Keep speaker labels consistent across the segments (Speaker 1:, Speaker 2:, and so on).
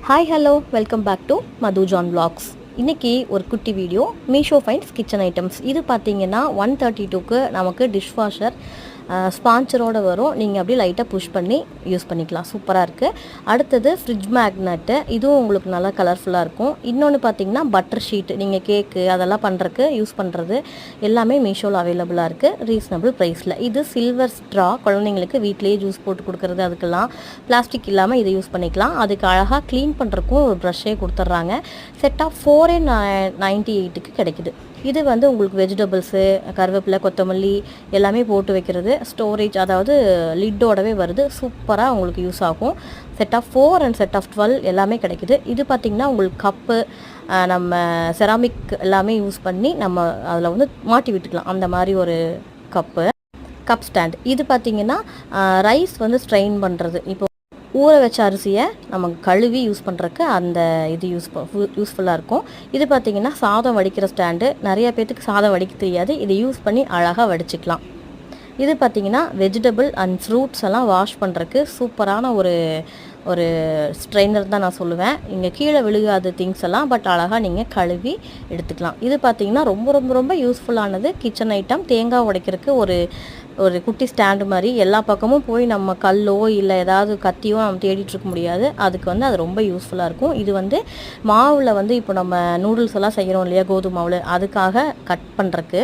Speaker 1: Hi hello welcome back to Madhu John vlogs. இன்றைக்கி ஒரு குட்டி video Meesho finds kitchen items. இது பார்த்தீங்கன்னா 132க்கு நமக்கு டிஷ் வாஷர் ஸ்பான்சரோடு வரும். நீங்கள் அப்படியே லைட்டாக புஷ் பண்ணி யூஸ் பண்ணிக்கலாம். சூப்பராக இருக்குது. அடுத்தது ஃப்ரிட்ஜ் மேக்னெட்டு, இதுவும் உங்களுக்கு நல்லா கலர்ஃபுல்லாக இருக்கும். இன்னொன்று பார்த்தீங்கன்னா பட்டர் ஷீட், நீங்கள் கேக்கு அதெல்லாம் பண்ணுறக்கு யூஸ் பண்ணுறது எல்லாமே மீஷோவில் அவைலபிளாக இருக்குது ரீசனபிள் ப்ரைஸில். இது சில்வர் ஸ்ட்ரா, குழந்தைங்களுக்கு வீட்டிலேயே ஜூஸ் போட்டு கொடுக்குறது, அதுக்கெல்லாம் பிளாஸ்டிக் இல்லாமல் இதை யூஸ் பண்ணிக்கலாம். அதுக்கு அழகாக க்ளீன் பண்ணுறக்கும் ஒரு ப்ரஷ்ஷே கொடுத்துட்றாங்க. செட் ஆஃப் 498க்கு கிடைக்குது. இது வந்து உங்களுக்கு வெஜிடபிள்ஸு, கருவேப்பிலை, கொத்தமல்லி எல்லாமே போட்டு வைக்கிறது, ஸ்டோரேஜ் அதாவது லிட்டோடவே வருது. சூப்பராக உங்களுக்கு யூஸ் ஆகும். Set of 4 and set of 12 எல்லாமே கிடைக்குது. இது பார்த்திங்கன்னா உங்களுக்கு கப்பு, நம்ம செராமிக் எல்லாமே யூஸ் பண்ணி நம்ம அதில் வந்து மாட்டி விட்டுக்கலாம். அந்த மாதிரி ஒரு கப் ஸ்டாண்ட். இது பார்த்திங்கன்னா ரைஸ் வந்து ஸ்ட்ரெயின் பண்ணுறது, இப்போ ஊற வச்ச அரிசியை நம்ம கழுவி யூஸ் பண்ணுறக்கு அந்த இது யூஸ்ஃபுல்லாக இருக்கும். இது பார்த்திங்கன்னா சாதம் வடிக்கிற ஸ்டாண்டு. நிறைய பேர்த்துக்கு சாதம் வடிக்க தெரியாது, இதை யூஸ் பண்ணி அழகாக வடிச்சிக்கலாம். இது பார்த்திங்கன்னா வெஜிடபிள் அண்ட் ஃப்ரூட்ஸ் எல்லாம் வாஷ் பண்ணுறக்கு சூப்பரான ஒரு ஸ்ட்ரெயினர் தான் நான் சொல்லுவேன். இங்கே கீழே விழுகாத திங்ஸ் எல்லாம் பட் அழகாக நீங்கள் கழுவி எடுத்துக்கலாம். இது பார்த்திங்கன்னா ரொம்ப ரொம்ப ரொம்ப யூஸ்ஃபுல்லானது கிச்சன் ஐட்டம். தேங்காய் உடைக்கிறதுக்கு ஒரு குட்டி ஸ்டாண்டு மாதிரி. எல்லா பக்கமும் போய் நம்ம கல்லோ இல்லை ஏதாவது கத்தியோ நம்ம தேடிட்டுருக்க முடியாது. அதுக்கு வந்து அது ரொம்ப யூஸ்ஃபுல்லாக இருக்கும். இது வந்து மாவில் வந்து இப்போ நம்ம நூடுல்ஸ் எல்லாம் செய்கிறோம் இல்லையா, கோதுமை மாவில், அதுக்காக கட் பண்ணுறக்கு.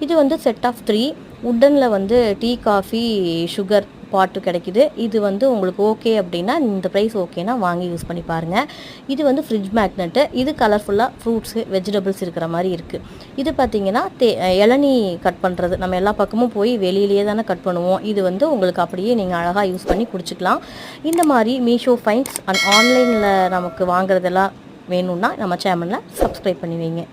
Speaker 1: இது வந்து செட் ஆஃப் 3 உட்டனில் வந்து டீ, காஃபி, சுகர் பாட்டு கிடைக்கிது. இது வந்து உங்களுக்கு ஓகே அப்படின்னா, இந்த ப்ரைஸ் ஓகேனா வாங்கி யூஸ் பண்ணி பாருங்கள். இது வந்து ஃப்ரிட்ஜ் மேக்னெட்டு. இது கலர்ஃபுல்லாக ஃப்ரூட்ஸு, வெஜிடபிள்ஸ் இருக்கிற மாதிரி இருக்குது. இது பார்த்திங்கன்னா இளநீ கட் பண்ணுறது. நம்ம எல்லா பக்கமும் போய் வெளியிலேயே தானே கட் பண்ணுவோம். இது வந்து உங்களுக்கு அப்படியே நீங்கள் அழகாக யூஸ் பண்ணி குடிச்சிக்கலாம். இந்த மாதிரி மீஷோ ஃபைண்ட்ஸ் அண்ட் ஆன்லைனில் நமக்கு வாங்குறதெல்லாம் வேணும்னா நம்ம சேனலை சப்ஸ்கிரைப் பண்ணி வைங்க.